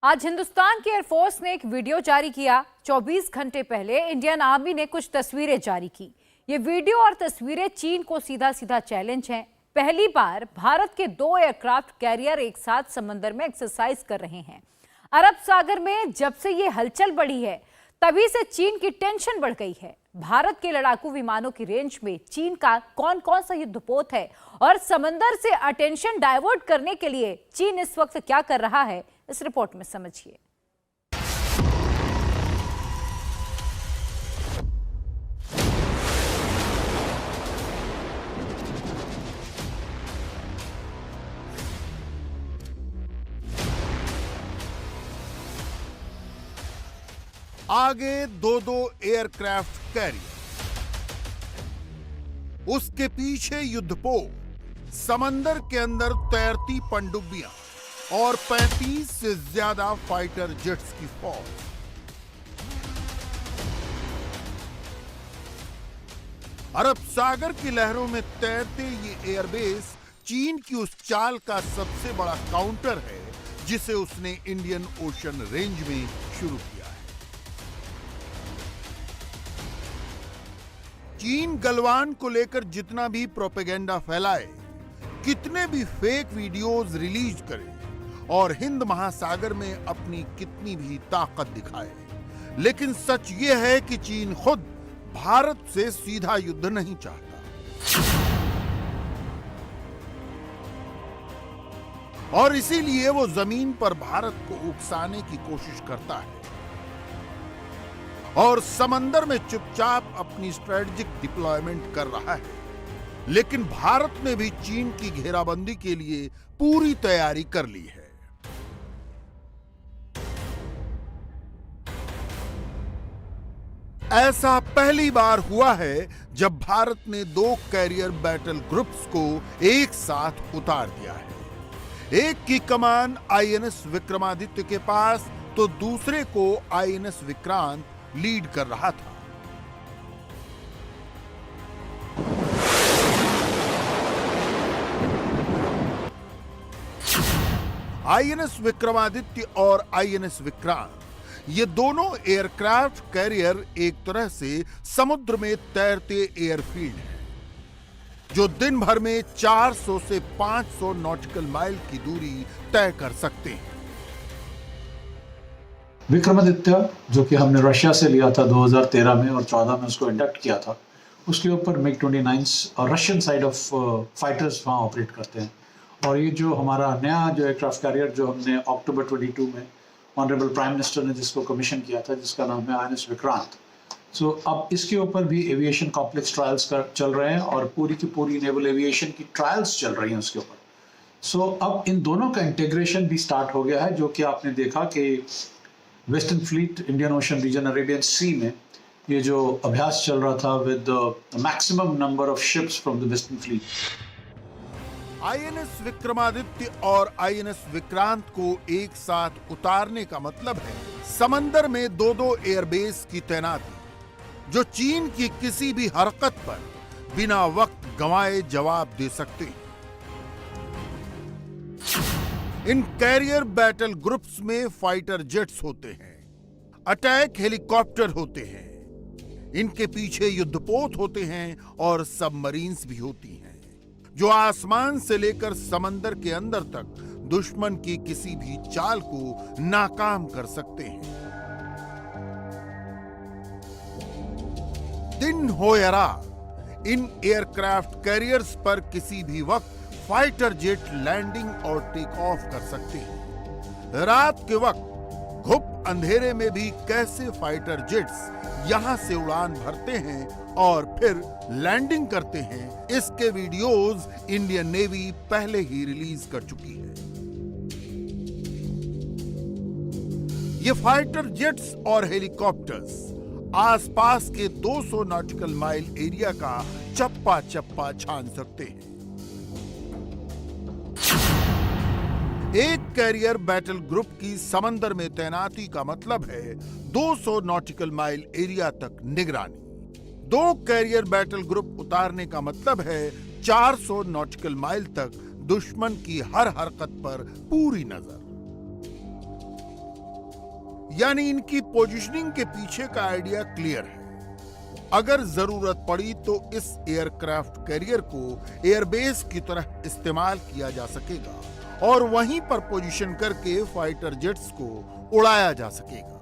आज हिंदुस्तान की एयरफोर्स ने एक वीडियो जारी किया। 24 घंटे पहले इंडियन आर्मी ने कुछ तस्वीरें जारी की। ये वीडियो और तस्वीरें चीन को सीधा सीधा चैलेंज हैं। पहली बार भारत के 2 एयरक्राफ्ट कैरियर एक साथ समंदर में एक्सरसाइज कर रहे हैं। अरब सागर में जब से ये हलचल बढ़ी है, तभी से चीन की टेंशन बढ़ गई है। भारत के लड़ाकू विमानों की रेंज में चीन का कौन कौन सा युद्धपोत है और समंदर से अटेंशन डाइवर्ट करने के लिए चीन इस वक्त क्या कर रहा है, इस रिपोर्ट में समझिए। आगे दो एयरक्राफ्ट कैरियर, उसके पीछे युद्धपोत, समंदर के अंदर तैरती पनडुब्बियां और 35 से ज्यादा फाइटर जेट्स की फौज। अरब सागर की लहरों में तैरते ये एयरबेस चीन की उस चाल का सबसे बड़ा काउंटर है जिसे उसने इंडियन ओशन रेंज में शुरू किया है। चीन गलवान को लेकर जितना भी प्रोपेगेंडा फैलाए, कितने भी फेक वीडियोस रिलीज करे और हिंद महासागर में अपनी कितनी भी ताकत दिखाए, लेकिन सच यह है कि चीन खुद भारत से सीधा युद्ध नहीं चाहता और इसीलिए वो जमीन पर भारत को उकसाने की कोशिश करता है और समंदर में चुपचाप अपनी स्ट्रेटेजिक डिप्लॉयमेंट कर रहा है। लेकिन भारत ने भी चीन की घेराबंदी के लिए पूरी तैयारी कर ली है। ऐसा पहली बार हुआ है जब भारत ने 2 कैरियर बैटल ग्रुप्स को एक साथ उतार दिया है। एक की कमान आईएनएस विक्रमादित्य के पास तो दूसरे को आईएनएस विक्रांत लीड कर रहा था। आईएनएस विक्रमादित्य और आईएनएस विक्रांत, ये दोनों एयरक्राफ्ट कैरियर एक तरह से समुद्र में तैरते एयरफील्ड हैं, जो दिन भर में 400 से 500 नॉटिकल माइल की दूरी तय कर सकते हैं। विक्रमादित्य, जो कि हमने रशिया से लिया था 2013 में और 14 में उसको इंडक्ट किया था, उसके ऊपर MiG-29 और रशियन साइड ऑफ फाइटर्स वहाँ ऑपरेट करते हैं। और ये जो हमारा नया जो एयरक्राफ्ट कैरियर जो हमने अक्टूबर 22 में ऑनरेबल प्राइम मिनिस्टर ने जिसको कमीशन किया था, जिसका नाम है आईएनएस विक्रांत, सो अब इसके ऊपर भी एविएशन कॉम्प्लेक्स ट्रायल्स चल रहे हैं और पूरी की पूरी नेवल एविएशन की ट्रायल्स चल रही हैं उसके ऊपर। सो अब इन दोनों का इंटीग्रेशन भी स्टार्ट हो गया है, जो कि आपने देखा कि western fleet Indian Ocean region Arabian Sea में ये जो अभ्यास चल रहा था with maximum number of ships from the western fleet. INS Vikramaditya और आईएनएस विक्रांत को एक साथ उतारने का मतलब है समंदर में 2 एयरबेस की तैनाती, जो चीन की किसी भी हरकत पर बिना वक्त गंवाए जवाब दे सकते हैं। इन कैरियर बैटल ग्रुप्स में फाइटर जेट्स होते हैं, अटैक हेलीकॉप्टर होते हैं, इनके पीछे युद्धपोत होते हैं और सबमरीन्स भी होती हैं, जो आसमान से लेकर समंदर के अंदर तक दुश्मन की किसी भी चाल को नाकाम कर सकते हैं। दिन हो या रात, इन एयरक्राफ्ट कैरियर्स पर किसी भी वक्त फाइटर जेट लैंडिंग और टेक ऑफ कर सकते हैं। रात के वक्त घुप अंधेरे में भी कैसे फाइटर जेट्स यहां से उड़ान भरते हैं और फिर लैंडिंग करते हैं, इसके वीडियोस इंडियन नेवी पहले ही रिलीज कर चुकी है। ये फाइटर जेट्स और हेलीकॉप्टर्स आसपास के 200 नॉटिकल माइल एरिया का चप्पा चप्पा छान सकते हैं। एक कैरियर बैटल ग्रुप की समंदर में तैनाती का मतलब है 200 नॉटिकल माइल एरिया तक निगरानी। 2 कैरियर बैटल ग्रुप उतारने का मतलब है 400 नॉटिकल माइल तक दुश्मन की हर हरकत पर पूरी नजर। यानी इनकी पोजीशनिंग के पीछे का आइडिया क्लियर है। अगर जरूरत पड़ी तो इस एयरक्राफ्ट कैरियर को एयरबेस की तरह इस्तेमाल किया जा सकेगा और वहीं पर पोजीशन करके फाइटर जेट्स को उड़ाया जा सकेगा।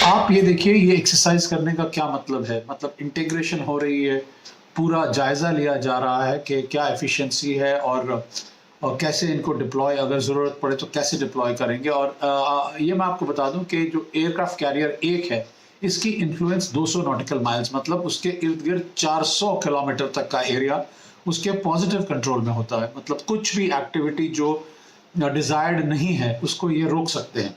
आप ये देखिए, ये एक्सरसाइज करने का क्या मतलब है, मतलब इंटीग्रेशन हो रही है, पूरा जायजा लिया जा रहा है कि क्या एफिशिएंसी है और कैसे इनको डिप्लॉय, अगर ज़रूरत पड़े तो कैसे डिप्लॉय करेंगे। और ये मैं आपको बता दूं कि जो एयरक्राफ्ट कैरियर एक है, इसकी इन्फ्लुएंस 200 नॉटिकल माइल्स, मतलब उसके इर्द गिर्द 400 किलोमीटर तक का एरिया उसके पॉजिटिव कंट्रोल में होता है। मतलब कुछ भी एक्टिविटी जो डिजायर्ड नहीं है उसको ये रोक सकते हैं।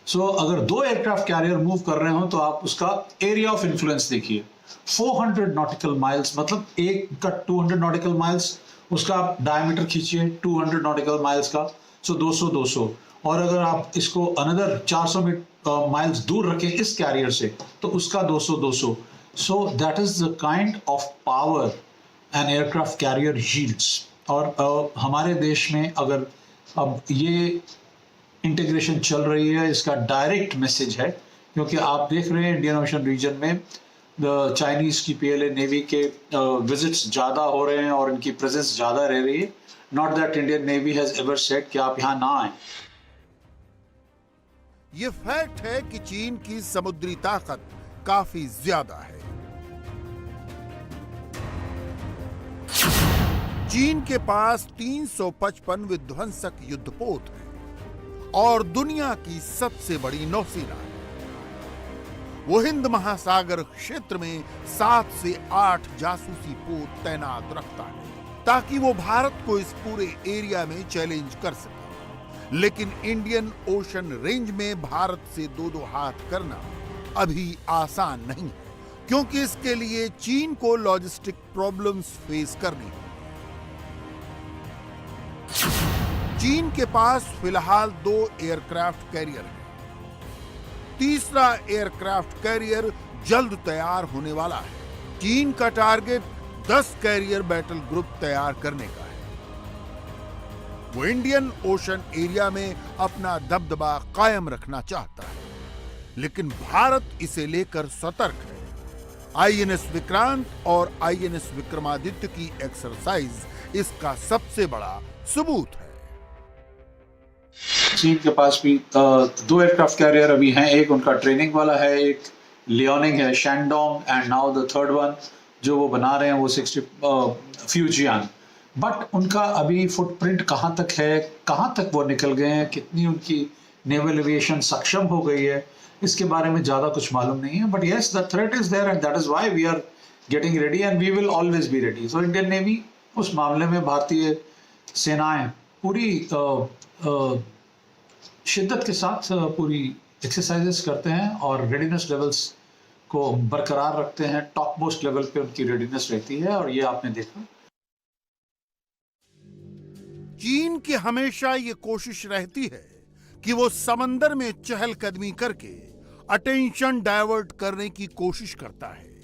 अगर दो एयरक्राफ्ट कैरियर मूव कर रहे हो तो आप उसका एरिया ऑफ इन्फ्लुएंस देखिए, 400 नॉटिकल माइल्स, मतलब एक का 200 नॉटिकल माइल्स, उसका आप डायमीटर खींचिए 200 नॉटिकल माइल्स का, 200 और अगर आप इसको अनदर 400 माइल्स दूर रखें इस कैरियर से तो उसका 200। So that is the kind of power an aircraft carrier yields. और हमारे देश में अगर अब ये इंटीग्रेशन चल रही है, इसका डायरेक्ट मैसेज है, क्योंकि आप देख रहे हैं इंडियन ओशन रीजन में चाइनीज की पीएलए नेवी के विजिट्स ज़्यादा हो रहे हैं और इनकी प्रेजेंस ज़्यादा रह रही है। Not that Indian navy has ever said कि आप यहाँ ना आए। ये फैक्ट है कि चीन की समुद्री ताकत काफी ज्यादा है। चीन के पास 355 विध्वंसक युद्धपोत हैं और दुनिया की सबसे बड़ी नौसेना है। वो हिंद महासागर क्षेत्र में 7 से 8 जासूसी पोत तैनात रखता है ताकि वो भारत को इस पूरे एरिया में चैलेंज कर सके। लेकिन इंडियन ओशन रेंज में भारत से दो हाथ करना अभी आसान नहीं है, क्योंकि इसके लिए चीन को लॉजिस्टिक प्रॉब्लम्स फेस करनी है। चीन के पास फिलहाल 2 एयरक्राफ्ट कैरियर हैं। तीसरा एयरक्राफ्ट कैरियर जल्द तैयार होने वाला है। चीन का टारगेट 10 कैरियर बैटल ग्रुप तैयार करने का है। वो इंडियन ओशन एरिया में अपना दबदबा कायम रखना चाहता है, लेकिन भारत इसे लेकर सतर्क है। आईएनएस विक्रांत और आईएनएस विक्रमादित्य की एक्सरसाइज इसका सबसे बड़ा सबूत है। चीन के पास भी 2 एयरक्राफ्ट कैरियर अभी हैं, एक उनका ट्रेनिंग वाला है, एक लियोनिंग है, शैंडोंग, and now the third one जो वो बना रहे हैं वो 60 फ्यूजियान। बट उनका अभी फुटप्रिंट कहाँ तक है, कहाँ तक वो निकल गए हैं, कितनी उनकी नेवल एविएशन सक्षम हो गई है, इसके बारे में ज़्यादा कुछ मालूम नहीं है। But yes, the threat is there and that is why we are getting ready and we will always be ready. So Indian navy उस मामले में भारतीय सेनाएं पूरी शिद्दत के साथ पूरी एक्सरसाइजेस करते हैं और रेडीनेस लेवल्स को बरकरार रखते हैं। टॉप मोस्ट लेवल पे उनकी रेडीनेस रहती है और ये आपने देखा। चीन की हमेशा ये कोशिश रहती है कि वो समंदर में चहलकदमी करके अटेंशन डाइवर्ट करने की कोशिश करता है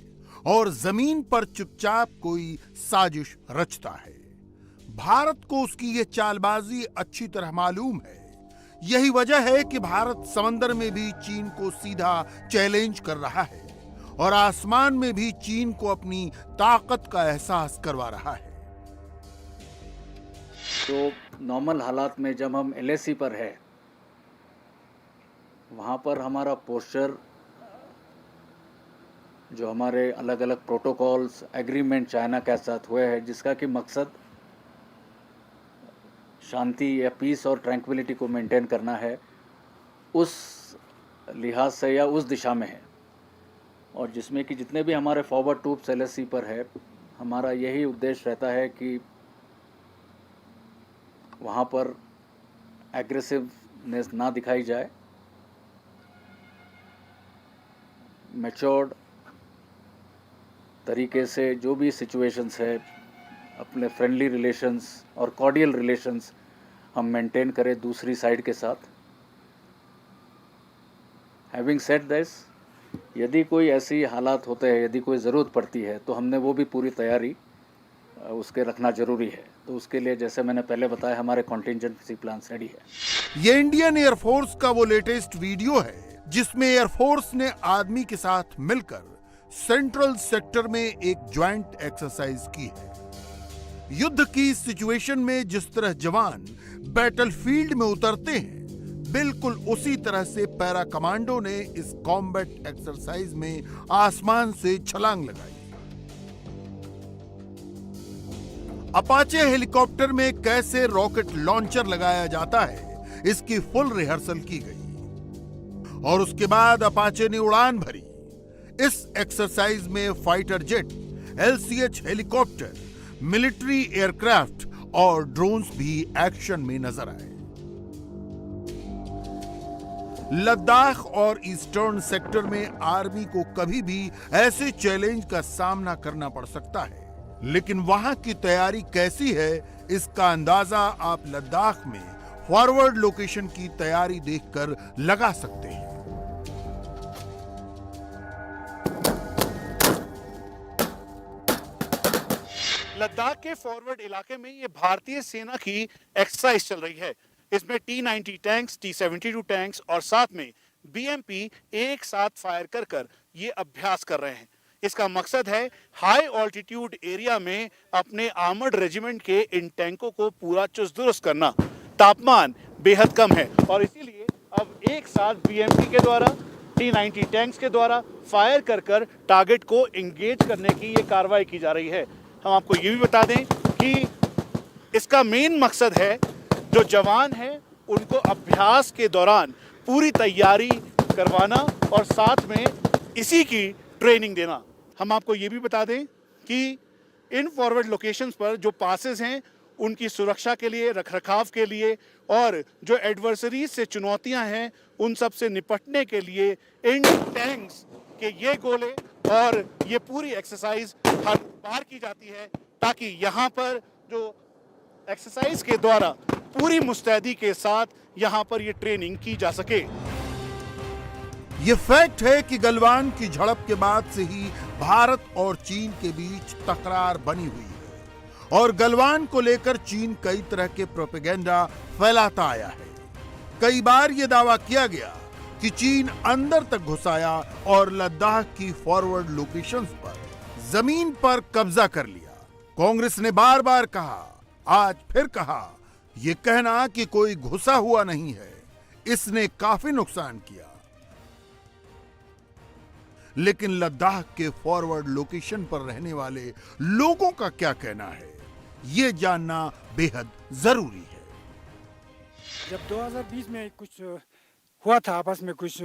और जमीन पर चुपचाप कोई साजिश रचता है। भारत को उसकी ये चालबाजी अच्छी तरह मालूम है। यही वजह है कि भारत समंदर में भी चीन को सीधा चैलेंज कर रहा है और आसमान में भी चीन को अपनी ताकत का एहसास करवा रहा है। तो नॉर्मल हालात में जब हम एलएसी पर है, वहाँ पर हमारा पोस्चर, जो हमारे अलग अलग प्रोटोकॉल्स, एग्रीमेंट चाइना के साथ हुए हैं, जिसका कि मकसद शांति या पीस और ट्रैंक्विलिटी को मेंटेन करना है, उस लिहाज से या उस दिशा में है। और जिसमें कि जितने भी हमारे फॉरवर्ड ट्रूप्स एलएसी पर है, हमारा यही उद्देश्य रहता है कि वहाँ पर एग्रेसिवनेस ना दिखाई जाए, मैच्योर्ड तरीके से जो भी सिचुएशंस है, अपने फ्रेंडली रिलेशंस और कॉर्डियल रिलेशंस हम मेंटेन करें दूसरी साइड के साथ। हैविंग सेड दिस, यदि कोई ऐसी हालात होते हैं, यदि कोई ज़रूरत पड़ती है, तो हमने वो भी पूरी तैयारी उसके रखना ज़रूरी है। तो उसके लिए जैसे मैंने पहले बताया, हमारे कॉन्टिजेंसी प्लान्स रेडी है। ये इंडियन एयरफोर्स का वो लेटेस्ट वीडियो है जिसमें एयरफोर्स ने आर्मी के साथ मिलकर सेंट्रल सेक्टर में एक ज्वाइंट एक्सरसाइज की है। युद्ध की सिचुएशन में जिस तरह जवान बैटलफील्ड में उतरते हैं, बिल्कुल उसी तरह से पैरा कमांडो ने इस कॉम्बैट एक्सरसाइज में आसमान से छलांग लगाई। अपाचे हेलीकॉप्टर में कैसे रॉकेट लॉन्चर लगाया जाता है, इसकी फुल रिहर्सल की गई और उसके बाद अपाचे ने उड़ान भरी। इस एक्सरसाइज में fighter jet, LCH helicopter, military aircraft और ड्रोन्स भी एक्शन में नजर आए। लद्दाख और ईस्टर्न सेक्टर में आर्मी को कभी भी ऐसे चैलेंज का सामना करना पड़ सकता है, लेकिन वहां की तैयारी कैसी है, इसका अंदाजा आप लद्दाख में फॉरवर्ड लोकेशन की तैयारी देखकर लगा सकते हैं। लद्दाख के फॉरवर्ड इलाके में ये भारतीय सेना की एक्सरसाइज चल रही है। इसमें T-90 टैंक्स, T-72 टैंक्स और साथ में BMP एक साथ फायर कर कर ये अभ्यास कर रहे हैं। इसका मकसद है हाई ऑल्टीट्यूड एरिया में अपने आर्मर्ड रेजिमेंट के इन टैंकों को पूरा चुस्त दुरुस्त करना। तापमान बेहद कम है और इसीलिए अब एक साथ BMP के द्वारा, T-90 टैंक्स के द्वारा फायर कर कर टारगेट को एंगेज करने की ये कार्रवाई की जा रही है। हम आपको ये भी बता दें कि इसका मेन मकसद है जो जवान हैं उनको अभ्यास के दौरान पूरी तैयारी करवाना और साथ में इसी की ट्रेनिंग देना। हम आपको ये भी बता दें कि इन फॉरवर्ड लोकेशंस पर जो पासेस हैं उनकी सुरक्षा के लिए, रखरखाव के लिए और जो एडवर्सरीज से चुनौतियां हैं उन सब से निपटने के लिए इन टैंक्स के ये गोले और ये पूरी एक्सरसाइज हर बार की जाती है ताकि यहाँ पर जो एक्सरसाइज के द्वारा पूरी मुस्तैदी के साथ यहाँ पर ये ट्रेनिंग की जा सके। ये फैक्ट है कि गलवान की झड़प के बाद से ही भारत और चीन के बीच तकरार बनी हुई है और गलवान को लेकर चीन कई तरह के प्रोपेगेंडा फैलाता आया है। कई बार यह दावा किया गया कि चीन अंदर तक घुस आया और लद्दाख की फॉरवर्ड लोकेशंस पर जमीन पर कब्जा कर लिया। कांग्रेस ने बार बार कहा, आज फिर कहा, यह कहना कि कोई घुसा हुआ नहीं है, इसने काफी नुकसान किया। लेकिन लद्दाख के फॉरवर्ड लोकेशन पर रहने वाले लोगों का क्या कहना है, यह जानना बेहद जरूरी है। जब 2020 में कुछ हुआ था, आपस में कुछ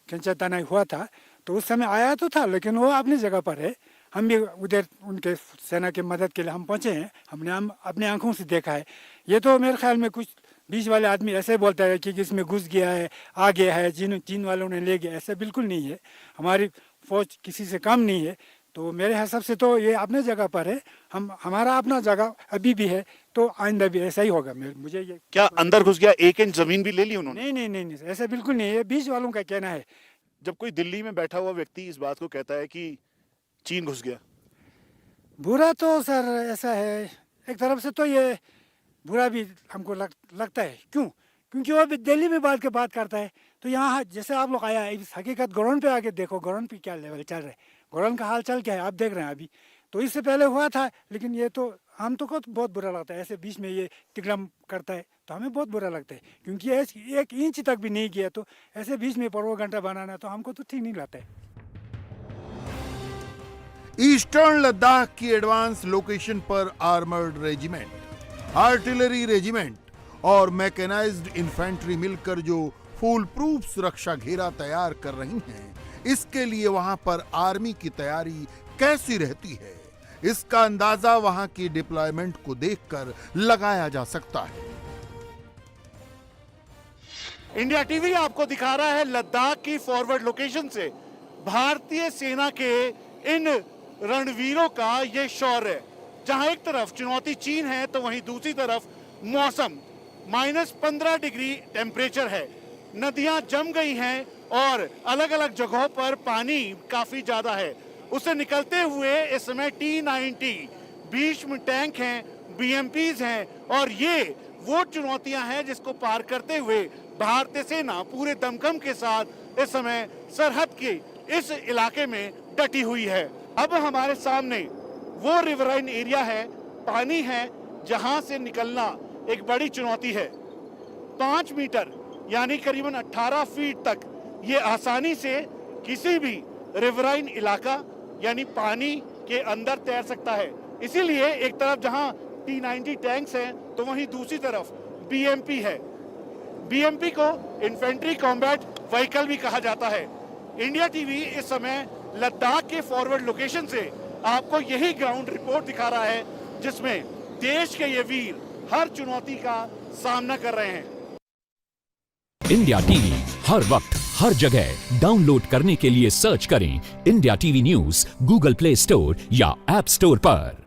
खींचातानी हुआ था, तो उस समय आया तो था, लेकिन वो अपनी जगह पर है। हम भी उधर उनके सेना की मदद के लिए हम पहुंचे हैं, हमने अपने आंखों से देखा है। ये तो मेरे ख्याल में कुछ बीच वाले आदमी ऐसे बोलता है कि इसमें घुस गया है, आ गया है, चीन वालों ने ले गया, ऐसा बिल्कुल नहीं है। हमारी फौज किसी से कम नहीं है, तो मेरे हिसाब से तो ये अपने जगह पर है। हमारा अपना जगह अभी भी है, तो आइंदा भी ऐसा ही होगा। मुझे ये क्या अंदर घुस गया, 1 इंच जमीन भी ले ली उन्होंने? नहीं, ऐसा बिल्कुल नहीं है, बीच वालों का कहना है। जब कोई दिल्ली में बैठा हुआ व्यक्ति इस बात को कहता है कि चीन घुस गया, बुरा तो सर ऐसा है, एक तरफ से तो ये बुरा भी हमको लगता है। क्योंकि वो भी दिल्ली में बात करता है, तो यहाँ जैसे आप लोग आया इस हकीकत ग्राउंड पे आके देखो, ग्राउंड पे क्या लेवल चल रहा है, ग्राउंड का हाल चाल क्या है आप देख रहे हैं अभी। तो इससे पहले हुआ था, लेकिन ये तो हम तो को बहुत बुरा लगता है, ऐसे बीच में ये तिकड़म करता है तो हमें बहुत बुरा लगता है। क्योंकि 1 इंच तक भी नहीं किया, तो ऐसे बीच में प्रोपेगेंडा बनाना तो हमको तो ठीक नहीं लगता है। ईस्टर्न लद्दाख की एडवांस लोकेशन पर आर्मर्ड रेजिमेंट, आर्टिलरी रेजिमेंट और मैकेनाइज्ड इन्फेंट्री मिलकर जो फुल प्रूफ सुरक्षा घेरा तैयार कर रही हैं, इसके लिए वहां पर आर्मी की तैयारी कैसी रहती है, इसका अंदाजा वहां की डिप्लॉयमेंट को देखकर लगाया जा सकता है। इंडिया टीवी आपको दिखा रहा है लद्दाख की फॉरवर्ड लोकेशन से भारतीय सेना के इन रणवीरों का ये शौर्य। जहां एक तरफ चुनौती चीन है, तो वहीं दूसरी तरफ मौसम -15 डिग्री टेम्परेचर है, नदियां जम गई हैं और अलग अलग जगहों पर पानी काफी ज्यादा है। उससे निकलते हुए इस समय T-90 बीच में टैंक हैं, बीएमपीज हैं और ये वो चुनौतियां हैं जिसको पार करते हुए भारतीय सेना पूरे दमखम के साथ इस समय सरहद के इस इलाके में डटी हुई है। अब हमारे सामने वो रिवराइन एरिया है, पानी है, जहां से निकलना एक बड़ी चुनौती है। 5 मीटर यानी करीबन 18 फीट तक ये आसानी से किसी भी रिवराइन इलाका यानी पानी के अंदर तैर सकता है। इसीलिए एक तरफ जहां T-90 टैंक्स हैं तो वहीं दूसरी तरफ बीएमपी है। बीएमपी को इन्फेंट्री कॉम्बैट व्हीकल भी कहा जाता है। इंडिया टीवी इस समय लद्दाख के फॉरवर्ड लोकेशन से आपको यही ग्राउंड रिपोर्ट दिखा रहा है जिसमें देश के ये वीर हर चुनौती का सामना कर रहे हैं। इंडिया टीवी हर वक्त हर जगह डाउनलोड करने के लिए सर्च करें India TV news Google play store या ऐप स्टोर पर।